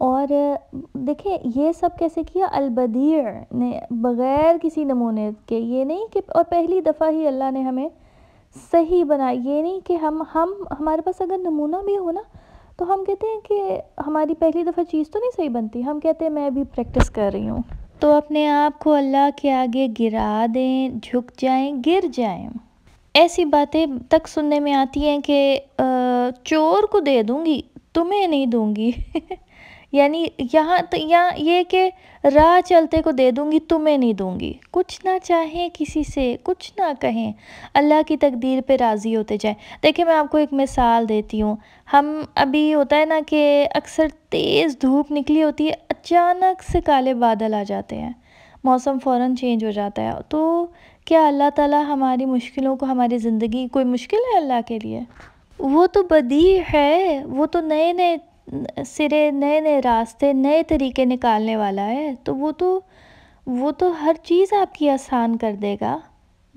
اور دیکھیں یہ سب کیسے کیا، البدیع نے، بغیر کسی نمونے کے، یہ نہیں کہ اور پہلی دفعہ ہی اللہ نے ہمیں صحیح بنا، یہ نہیں کہ ہمارے پاس اگر نمونہ بھی ہو نا تو ہم کہتے ہیں کہ ہماری پہلی دفعہ چیز تو نہیں صحیح بنتی، ہم کہتے ہیں میں بھی پریکٹس کر رہی ہوں. تو اپنے آپ کو اللہ کے آگے گرا دیں، جھک جائیں، گر جائیں. ایسی باتیں تک سننے میں آتی ہیں کہ چور کو دے دوں گی، تمہیں نہیں دوں گی. یعنی یہاں یہ کہ راہ چلتے کو دے دوں گی، تمہیں نہیں دوں گی. کچھ نہ چاہیں کسی سے، کچھ نہ کہیں، اللہ کی تقدیر پہ راضی ہوتے جائیں. دیکھیں میں آپ کو ایک مثال دیتی ہوں. ہم ابھی ہوتا ہے نا کہ اکثر تیز دھوپ نکلی ہوتی ہے، اچانک سے کالے بادل آ جاتے ہیں، موسم فوراً چینج ہو جاتا ہے. تو کیا اللہ تعالیٰ ہماری مشکلوں کو، ہماری زندگی کوئی مشکل ہے اللہ کے لیے؟ وہ تو بدیع ہے، وہ تو نئے نئے سرے، نئے نئے راستے، نئے طریقے نکالنے والا ہے. تو وہ تو ہر چیز آپ کی آسان کر دے گا.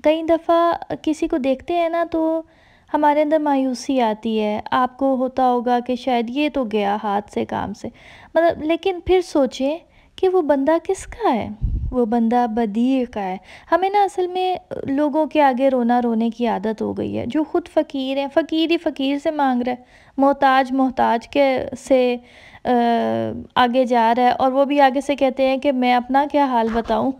کئی دفعہ کسی کو دیکھتے ہیں نا تو ہمارے اندر مایوسی آتی ہے. آپ کو ہوتا ہوگا کہ شاید یہ تو گیا ہاتھ سے، کام سے، مطلب، لیکن پھر سوچیں کہ وہ بندہ کس کا ہے؟ وہ بندہ بدیع کا ہے. ہمیں نا اصل میں لوگوں کے آگے رونے کی عادت ہو گئی ہے. جو خود فقیر ہیں، فقیر ہی فقیر سے مانگ رہا ہے، محتاج کے سے آگے جا رہا ہے، اور وہ بھی آگے سے کہتے ہیں کہ میں اپنا کیا حال بتاؤں.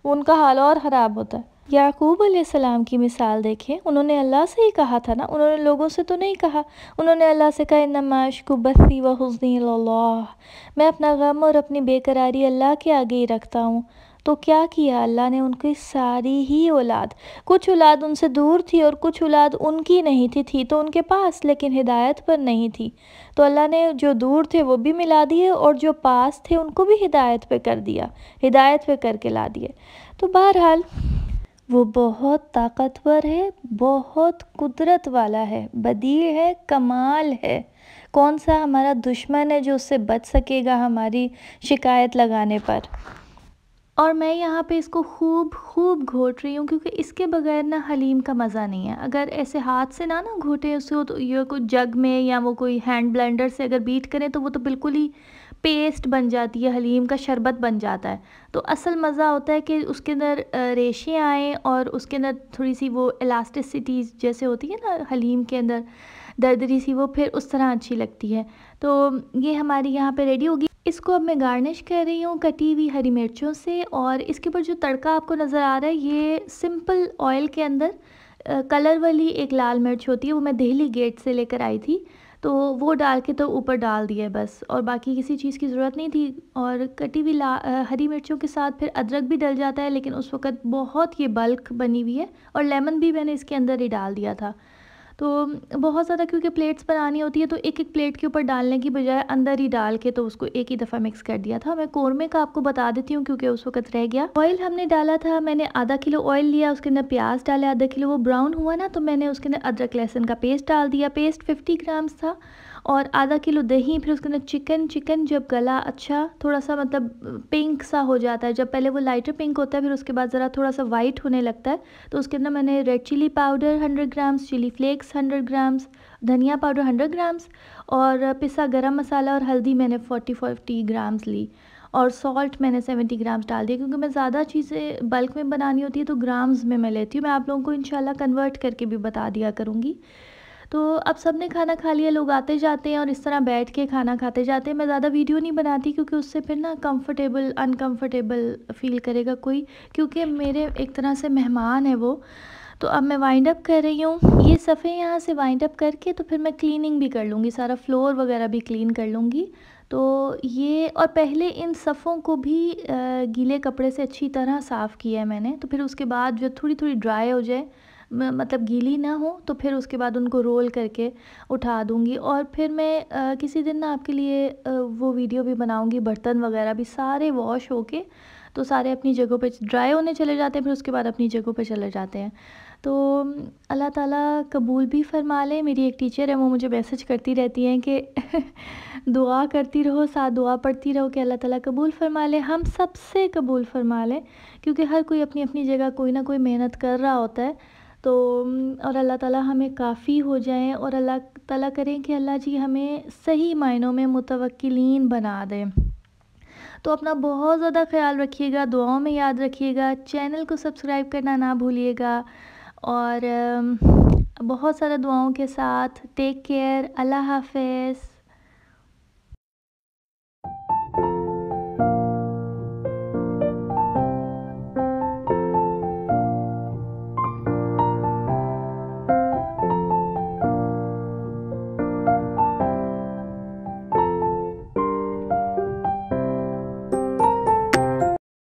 ان کا حال اور خراب ہوتا ہے. یعقوب علیہ السلام کی مثال دیکھیں، انہوں نے اللہ سے ہی کہا تھا نا، انہوں نے لوگوں سے تو نہیں کہا. انہوں نے اللہ سے کہا انما اشکو بثی و حزنی الی اللہ، میں اپنا غم اور اپنی بے قراری اللہ کے آگے ہی رکھتا ہوں. تو کیا کیا اللہ نے؟ ان کی ساری ہی اولاد، کچھ اولاد ان سے دور تھی اور کچھ اولاد ان کی نہیں تھی تو ان کے پاس، لیکن ہدایت پر نہیں تھی. تو اللہ نے جو دور تھے وہ بھی ملا دیے، اور جو پاس تھے ان کو بھی ہدایت پہ کر دیا، ہدایت پہ کر کے لا دیے. تو بہرحال وہ بہت طاقتور ہے، بہت قدرت والا ہے، بدیع ہے، کمال ہے. کون سا ہمارا دشمن ہے جو اس سے بچ سکے گا ہماری شکایت لگانے پر؟ اور میں یہاں پہ اس کو خوب گھوٹ رہی ہوں، کیونکہ اس کے بغیر نا حلیم کا مزہ نہیں ہے. اگر ایسے ہاتھ سے نہ گھوٹے اس کو، تو یہ کوئی جگ میں یا وہ کوئی ہینڈ بلینڈر سے اگر بیٹ کریں تو وہ تو بالکل ہی پیسٹ بن جاتی ہے، حلیم کا شربت بن جاتا ہے. تو اصل مزہ ہوتا ہے کہ اس کے اندر ریشیں آئیں اور اس کے اندر تھوڑی سی وہ الاسٹیسٹی جیسے ہوتی ہے نا حلیم کے اندر، دردری سی، وہ پھر اس طرح اچھی لگتی ہے. تو یہ ہماری یہاں پہ ریڈی ہوگی. اس کو اب میں گارنش کر رہی ہوں کٹی ہوئی ہری مرچوں سے، اور اس کے اوپر جو تڑکا آپ کو نظر آ رہا ہے یہ سمپل آئل کے اندر کلر والی ایک لال مرچ ہوتی ہے، وہ میں دہلی گیٹ سے لے کر آئی تھی، تو وہ ڈال کے تو اوپر ڈال دیا ہے بس، اور باقی کسی چیز کی ضرورت نہیں تھی. اور کٹی ہوئی ہری مرچوں کے ساتھ پھر ادرک بھی ڈل جاتا ہے، لیکن اس وقت بہت یہ بلک بنی ہوئی ہے، اور لیمن بھی میں نے اس کے اندر ہی ڈال دیا تھا. تو بہت زیادہ کیونکہ پلیٹس بنانی ہوتی ہے تو ایک پلیٹ کے اوپر ڈالنے کی بجائے اندر ہی ڈال کے تو اس کو ایک ہی دفعہ مکس کر دیا تھا. میں قورمے کا آپ کو بتا دیتی ہوں کیونکہ اس وقت رہ گیا. آئل ہم نے ڈالا تھا، میں نے آدھا کلو آئل لیا، اس کے اندر پیاز ڈالے آدھا کلو، وہ براؤن ہوا نا تو میں نے اس کے اندر ادرک لہسن کا پیسٹ ڈال دیا. پیسٹ 50 گرامز تھا، اور آدھا کلو دہی. پھر اس کے اندر چکن جب گلا اچھا تھوڑا سا مطلب پنک سا ہو جاتا ہے، جب پہلے وہ لائٹر پنک ہوتا ہے پھر اس کے بعد ذرا تھوڑا سا وائٹ ہونے لگتا ہے، تو اس کے اندر میں نے red chilli powder 100 grams, chilli flakes 100 grams, دھنیا پاؤڈر 100 گرامز، اور پسا گرم مسالہ اور ہلدی میں نے 40 گرامز لی، اور سالٹ میں نے 70 گرامز ڈال دیا. کیونکہ میں زیادہ چیزیں بلک میں بنانی ہوتی ہے تو گرامز میں لیتی ہوں. میں آپ لوگوں کو انشاءاللہ کنورٹ کر کے بھی بتا دیا کروں گی. تو اب سب نے کھانا کھا لیا، لوگ آتے جاتے ہیں اور اس طرح بیٹھ کے کھانا کھاتے جاتے ہیں. میں زیادہ ویڈیو نہیں بناتی کیونکہ اس سے پھر نا انکمفرٹیبل فیل کرے گا کوئی، کیونکہ میرے ایک طرح سے مہمان ہے وہ. تو اب میں وائنڈ اپ کر رہی ہوں، یہ صفحے یہاں سے وائنڈ اپ کر کے تو پھر میں کلیننگ بھی کر لوں گی، سارا فلور وغیرہ بھی کلین کر لوں گی. تو یہ، اور پہلے ان صفوں کو بھی گیلے کپڑے سے اچھی طرح صاف کیا ہے میں نے. تو پھر اس کے بعد جو تھوڑی ڈرائی ہو جائے، مطلب گیلی نہ ہو، تو پھر اس کے بعد ان کو رول کر کے اٹھا دوں گی. اور پھر میں کسی دن نا آپ کے لیے وہ ویڈیو بھی بناؤں گی، برتن وغیرہ بھی سارے واش ہو کے تو سارے اپنی جگہوں پہ ڈرائی ہونے چلے جاتے ہیں، پھر اس کے بعد اپنی جگہوں پہ چلے جاتے ہیں. تو اللہ تعالیٰ قبول بھی فرما لے. میری ایک ٹیچر ہے، وہ مجھے میسج کرتی رہتی ہیں کہ دعا کرتی رہو، ساتھ دعا پڑھتی رہو کہ اللہ تعالیٰ قبول فرما لے، ہم سب سے قبول فرما لے، کیونکہ ہر کوئی اپنی اپنی جگہ کوئی نہ کوئی محنت کر رہا ہوتا ہے. تو اور اللہ تعالیٰ ہمیں کافی ہو جائیں، اور اللہ تعالیٰ کریں کہ اللہ جی ہمیں صحیح معنوں میں متوکلین بنا دیں۔ تو اپنا بہت زیادہ خیال رکھیے گا، دعاؤں میں یاد رکھیے گا، چینل کو سبسکرائب کرنا نہ بھولیے گا، اور بہت سارے دعاؤں کے ساتھ ٹیک کیئر، اللہ حافظ۔